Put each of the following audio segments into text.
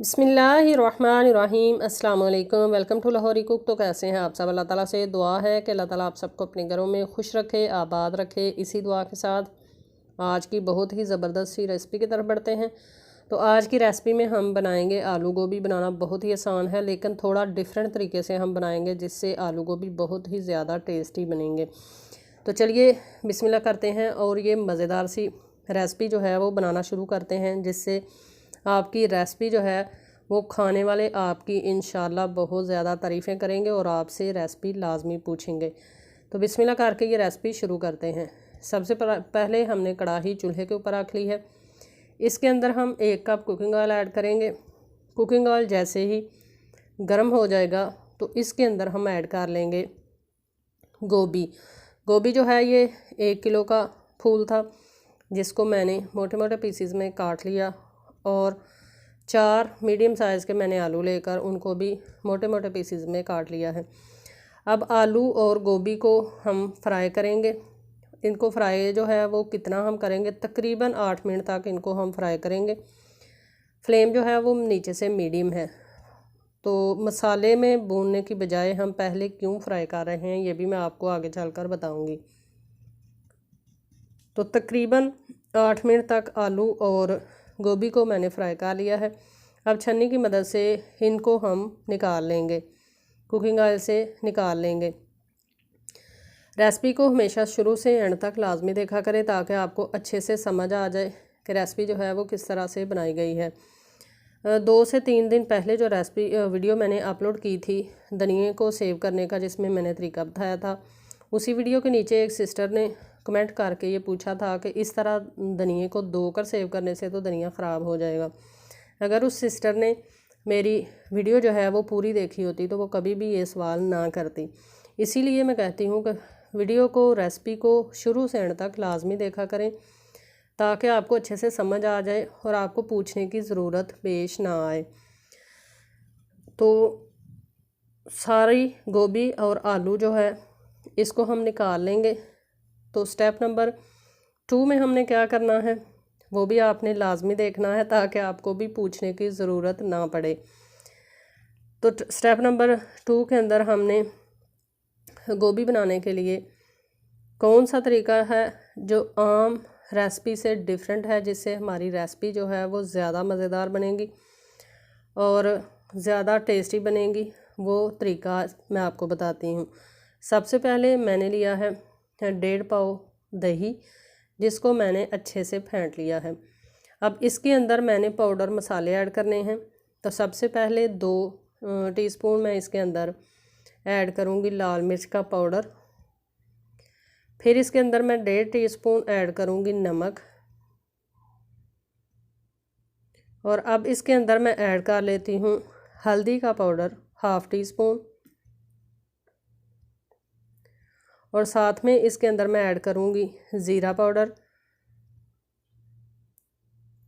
बिस्मिल्लाहिर्रहमानिर्रहीम अस्सलाम वालेकुम। Welcome to Lahori cook. तो कैसे हैं आप सब? अल्लाह ताला से दुआ है कि अल्लाह ताला आप सबको अपने घरों में खुश रखे, आबाद रखे। इसी दुआ के साथ आज की बहुत ही ज़बरदस्त सी रेसिपी की तरफ बढ़ते हैं। तो आज की रेसिपी में हम बनाएंगे आलू गोभी। बनाना बहुत ही आसान है, लेकिन थोड़ा डिफरेंट तरीके से हम बनाएंगे, जिससे आलू गोभी बहुत ही ज़्यादा टेस्टी बनेंगे। तो चलिए बिस्मिल्लाह करते हैं और ये मज़ेदार सी रेसिपी जो है वो बनाना शुरू करते हैं, जिससे आपकी रेसिपी जो है वो खाने वाले आपकी इंशाल्लाह बहुत ज़्यादा तारीफ़ें करेंगे और आपसे रेसिपी लाजमी पूछेंगे। तो बिस्मिल्लाह करके ये रेसिपी शुरू करते हैं। सबसे पहले हमने कढ़ाई चूल्हे के ऊपर रख ली है। इसके अंदर हम 1 कप कुकिंग ऑयल ऐड करेंगे। कुकिंग ऑयल जैसे ही गर्म हो जाएगा तो इसके अंदर हम ऐड कर लेंगे गोभी। गोभी जो है ये 1 किलो का फूल था, जिसको मैंने मोटे मोटे पीसीज में काट लिया, और 4 मीडियम साइज़ के मैंने आलू लेकर उनको भी मोटे मोटे पीसीज में काट लिया है। अब आलू और गोभी को हम फ्राई करेंगे। इनको फ्राई जो है वो कितना हम करेंगे, तकरीबन 8 मिनट तक इनको हम फ्राई करेंगे। फ्लेम जो है वो नीचे से मीडियम है। तो मसाले में भूनने की बजाय हम पहले क्यों फ्राई कर रहे हैं, ये भी मैं आपको आगे चलकर बताऊंगी। तो तकरीबन 8 मिनट तक आलू और गोभी को मैंने फ्राई कर लिया है। अब छन्नी की मदद से इनको हम निकाल लेंगे, कुकिंग ऑयल से निकाल लेंगे। रेसिपी को हमेशा शुरू से एंड तक लाजमी देखा करें, ताकि आपको अच्छे से समझ आ जाए कि रेसिपी जो है वो किस तरह से बनाई गई है। 2 से 3 दिन पहले जो रेसिपी वीडियो मैंने अपलोड की थी धनिए को सेव करने का, जिसमें मैंने तरीका बताया था, उसी वीडियो के नीचे एक सिस्टर ने कमेंट करके ये पूछा था कि इस तरह धनिए को धोकर सेव करने से तो धनिया ख़राब हो जाएगा। अगर उस सिस्टर ने मेरी वीडियो जो है वो पूरी देखी होती तो वो कभी भी ये सवाल ना करती। इसीलिए मैं कहती हूँ कि वीडियो को, रेसिपी को शुरू से एंड तक लाजमी देखा करें, ताकि आपको अच्छे से समझ आ जाए और आपको पूछने की ज़रूरत पेश ना आए। तो सारी गोभी और आलू जो है इसको हम निकाल लेंगे। तो स्टेप नंबर 2 में हमने क्या करना है वो भी आपने लाजमी देखना है, ताकि आपको भी पूछने की ज़रूरत ना पड़े। तो स्टेप नंबर 2 के अंदर हमने गोभी बनाने के लिए कौन सा तरीका है जो आम रेसिपी से डिफरेंट है, जिससे हमारी रेसिपी जो है वो ज़्यादा मज़ेदार बनेगी और ज़्यादा टेस्टी बनेगी, वो तरीका मैं आपको बताती हूँ। सबसे पहले मैंने लिया है 1.5 पाव दही, जिसको मैंने अच्छे से फेंट लिया है। अब इसके अंदर मैंने पाउडर मसाले ऐड करने हैं। तो सबसे पहले 2 टीस्पून मैं इसके अंदर ऐड करूँगी लाल मिर्च का पाउडर। फिर इसके अंदर मैं 1.5 टीस्पून ऐड करूँगी नमक, और अब इसके अंदर मैं ऐड कर लेती हूँ हल्दी का पाउडर 1/2 टीस्पून, और साथ में इसके अंदर मैं ऐड करूँगी ज़ीरा पाउडर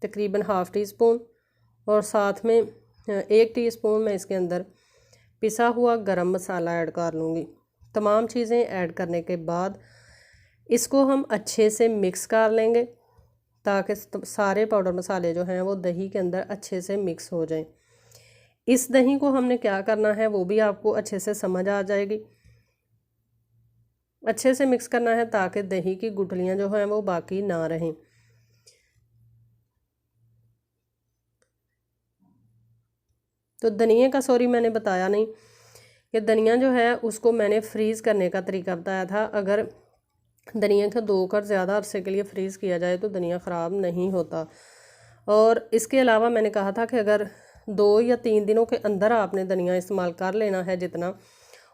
तकरीबन 1/2 टीस्पून, और साथ में 1 टीस्पून मैं इसके अंदर पिसा हुआ गरम मसाला ऐड कर लूँगी। तमाम चीज़ें ऐड करने के बाद इसको हम अच्छे से मिक्स कर लेंगे, ताकि सारे पाउडर मसाले जो हैं वो दही के अंदर अच्छे से मिक्स हो जाएं। इस दही को हमने क्या करना है वो भी आपको अच्छे से समझ आ जाएगी। अच्छे से मिक्स करना है ताकि दही की गुठलियाँ जो हैं वो बाकी ना रहें। तो धनिया का सॉरी मैंने बताया नहीं कि धनिया जो है उसको मैंने फ्रीज़ करने का तरीका बताया था। अगर धनिया को धोकर ज़्यादा अरसे के लिए फ्रीज़ किया जाए तो धनिया ख़राब नहीं होता। और इसके अलावा मैंने कहा था कि अगर 2 या 3 दिनों के अंदर आपने धनिया इस्तेमाल कर लेना है, जितना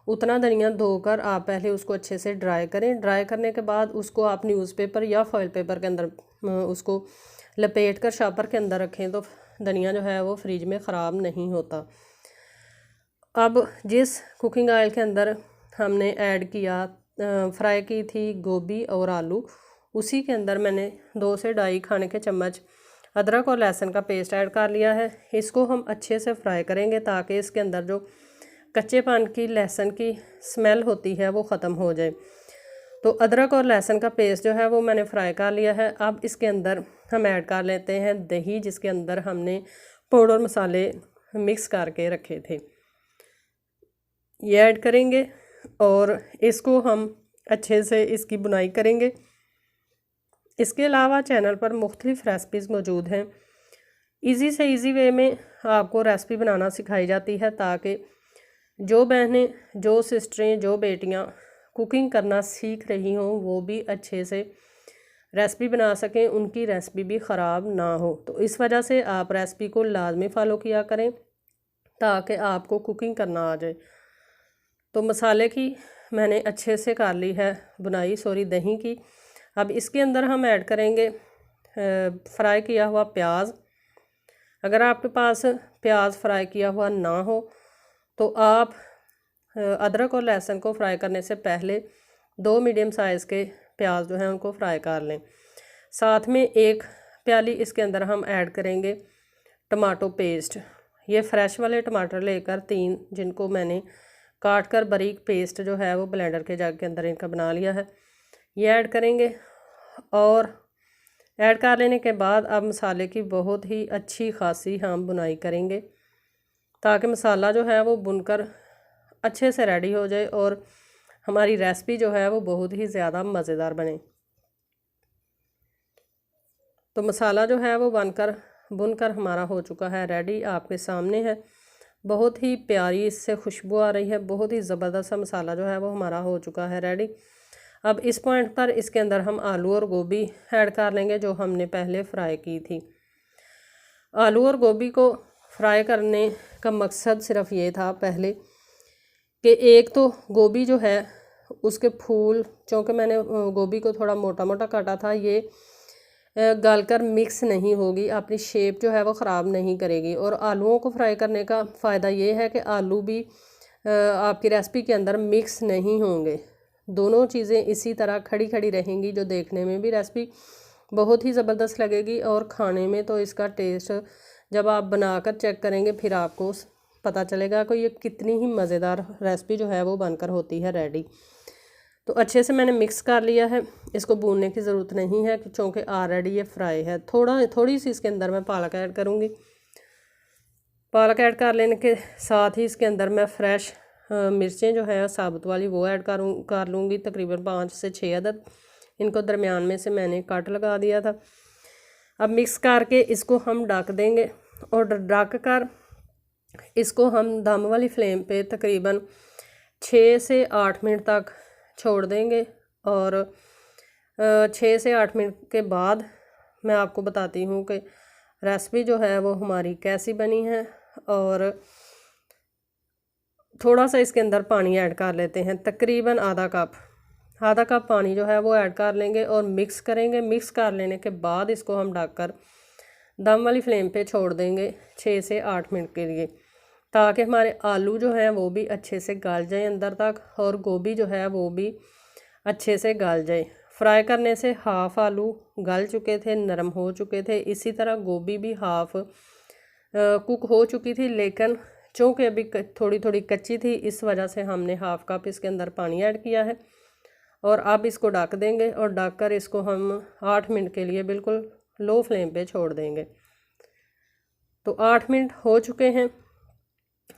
उतना धनिया धोकर आप पहले उसको अच्छे से ड्राई करें। ड्राई करने के बाद उसको आप न्यूज़पेपर या फॉइल पेपर के अंदर उसको लपेट कर शॉपर के अंदर रखें, तो धनिया जो है वो फ्रिज में ख़राब नहीं होता। अब जिस कुकिंग ऑयल के अंदर हमने ऐड किया फ्राई की थी गोभी और आलू, उसी के अंदर मैंने 2 से 2.5 खाने के चम्मच अदरक और लहसुन का पेस्ट ऐड कर लिया है। इसको हम अच्छे से फ्राई करेंगे, ताकि इसके अंदर जो कच्चेपन की लहसुन की स्मेल होती है वो ख़त्म हो जाए। तो अदरक और लहसुन का पेस्ट जो है वो मैंने फ्राई कर लिया है। अब इसके अंदर हम ऐड कर लेते हैं दही, जिसके अंदर हमने पाउडर मसाले मिक्स करके रखे थे, ये ऐड करेंगे और इसको हम अच्छे से इसकी बुनाई करेंगे। इसके अलावा चैनल पर मुख्तलिफ़ रेसिपीज़ मौजूद हैं। इजी से इजी वे में आपको रेसिपी बनाना सिखाई जाती है ताकि जो बहनें, जो सिस्टरें, जो बेटियां कुकिंग करना सीख रही हों वो भी अच्छे से रेसिपी बना सकें, उनकी रेसिपी भी ख़राब ना हो। तो इस वजह से आप रेसिपी को लाजमी फ़ॉलो किया करें ताकि आपको कुकिंग करना आ जाए। तो मसाले की मैंने अच्छे से कर ली है बुनाई, दही की। अब इसके अंदर हम ऐड करेंगे फ्राई किया हुआ प्याज। अगर आपके पास प्याज फ्राई किया हुआ ना हो तो आप अदरक और लहसुन को फ्राई करने से पहले 2 मीडियम साइज़ के प्याज जो हैं उनको फ्राई कर लें। साथ में 1 प्याली इसके अंदर हम ऐड करेंगे टमाटो पेस्ट। ये फ्रेश वाले टमाटर लेकर 3 जिनको मैंने काट कर बारीक पेस्ट जो है वो ब्लेंडर के जग के अंदर इनका बना लिया है, ये ऐड करेंगे। और ऐड कर लेने के बाद अब मसाले की बहुत ही अच्छी खासी हम बुनाई करेंगे ताकि मसाला जो है वो बुनकर अच्छे से रेडी हो जाए और हमारी रेसिपी जो है वो बहुत ही ज़्यादा मज़ेदार बने। तो मसाला जो है वो बुनकर हमारा हो चुका है रेडी, आपके सामने है। बहुत ही प्यारी इससे खुशबू आ रही है, बहुत ही ज़बरदस्त सा मसाला जो है वो हमारा हो चुका है रेडी। अब इस पॉइंट पर इसके अंदर हम आलू और गोभी ऐड कर लेंगे जो हमने पहले फ्राई की थी। आलू और गोभी को फ्राई करने का मकसद सिर्फ ये था पहले कि एक तो गोभी जो है उसके फूल, चूँकि मैंने गोभी को थोड़ा मोटा मोटा काटा था, ये गलकर मिक्स नहीं होगी, अपनी शेप जो है वो ख़राब नहीं करेगी। और आलूओं को फ्राई करने का फ़ायदा ये है कि आलू भी आपकी रेसिपी के अंदर मिक्स नहीं होंगे, दोनों चीज़ें इसी तरह खड़ी खड़ी रहेंगी जो देखने में भी रेसिपी बहुत ही ज़बरदस्त लगेगी और खाने में तो इसका टेस्ट जब आप बनाकर चेक करेंगे फिर आपको पता चलेगा कि ये कितनी ही मज़ेदार रेसिपी जो है वो बनकर होती है रेडी। तो अच्छे से मैंने मिक्स कर लिया है, इसको भूनने की ज़रूरत नहीं है क्योंकि ऑलरेडी ये फ्राई है। थोड़ी सी इसके अंदर मैं पालक ऐड करूँगी। पालक ऐड कर लेने के साथ ही इसके अंदर मैं फ्रेश मिर्चें जो है साबुत वाली वो ऐड कर लूँगी, तकरीबन 5 से 6 अदद। इनको दरमियान में से मैंने काट लगा दिया था। अब मिक्स करके इसको हम ढक देंगे और ढक कर इसको हम दम वाली फ्लेम पे तकरीबन 6 से 8 मिनट तक छोड़ देंगे। और 6 से 8 मिनट के बाद मैं आपको बताती हूँ कि रेसिपी जो है वो हमारी कैसी बनी है। और थोड़ा सा इसके अंदर पानी ऐड कर लेते हैं, तकरीबन आधा कप पानी जो है वो ऐड कर लेंगे और मिक्स करेंगे। मिक्स कर लेने के बाद इसको हम ढककर दम वाली फ्लेम पे छोड़ देंगे 6 से 8 मिनट के लिए, ताकि हमारे आलू जो हैं वो भी अच्छे से गल जाए अंदर तक और गोभी जो है वो भी अच्छे से गल जाए। फ्राई करने से हाफ़ आलू गल चुके थे, नरम हो चुके थे, इसी तरह गोभी भी हाफ़ कुक हो चुकी थी, लेकिन चूँकि अभी थोड़ी थोड़ी कच्ची थी इस वजह से हमने हाफ़ कप इसके अंदर पानी ऐड किया है। और अब इसको ढक देंगे और ढक कर इसको हम 8 मिनट के लिए बिल्कुल लो फ्लेम पे छोड़ देंगे। तो 8 मिनट हो चुके हैं,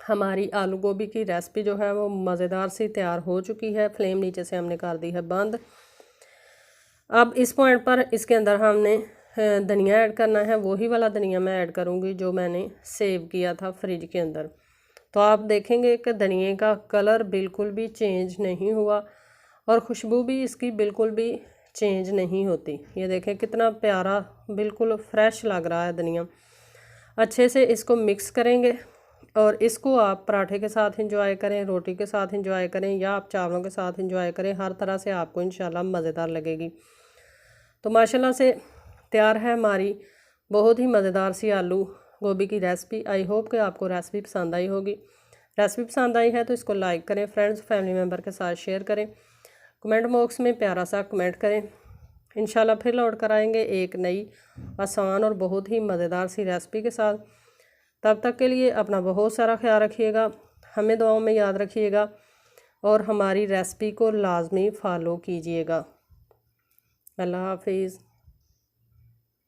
हमारी आलू गोभी की रेसिपी जो है वो मज़ेदार सी तैयार हो चुकी है। फ्लेम नीचे से हमने कर दी है बंद। अब इस पॉइंट पर इसके अंदर हमने धनिया ऐड करना है, वही वाला धनिया मैं ऐड करूँगी जो मैंने सेव किया था फ्रिज के अंदर। तो आप देखेंगे कि धनिए का कलर बिल्कुल भी चेंज नहीं हुआ और खुशबू भी इसकी बिल्कुल भी चेंज नहीं होती। ये देखें कितना प्यारा बिल्कुल फ्रेश लग रहा है धनिया। अच्छे से इसको मिक्स करेंगे और इसको आप पराठे के साथ इंजॉय करें, रोटी के साथ इंजॉय करें या आप चावलों के साथ इंजॉय करें, हर तरह से आपको इंशाल्लाह मज़ेदार लगेगी। तो माशाल्लाह से तैयार है हमारी बहुत ही मज़ेदार सी आलू गोभी की रेसिपी। आई होप कि आपको रेसिपी पसंद आई होगी। रेसिपी पसंद आई है तो इसको लाइक करें, फ्रेंड्स फैमिली मेम्बर के साथ शेयर करें, कमेंट बॉक्स में प्यारा सा कमेंट करें। इंशाल्लाह फिर लौट कर आएंगे एक नई आसान और बहुत ही मज़ेदार सी रेसिपी के साथ। तब तक के लिए अपना बहुत सारा ख्याल रखिएगा, हमें दुआओं में याद रखिएगा और हमारी रेसिपी को लाजमी फॉलो कीजिएगा। अल्लाह हाफिज़।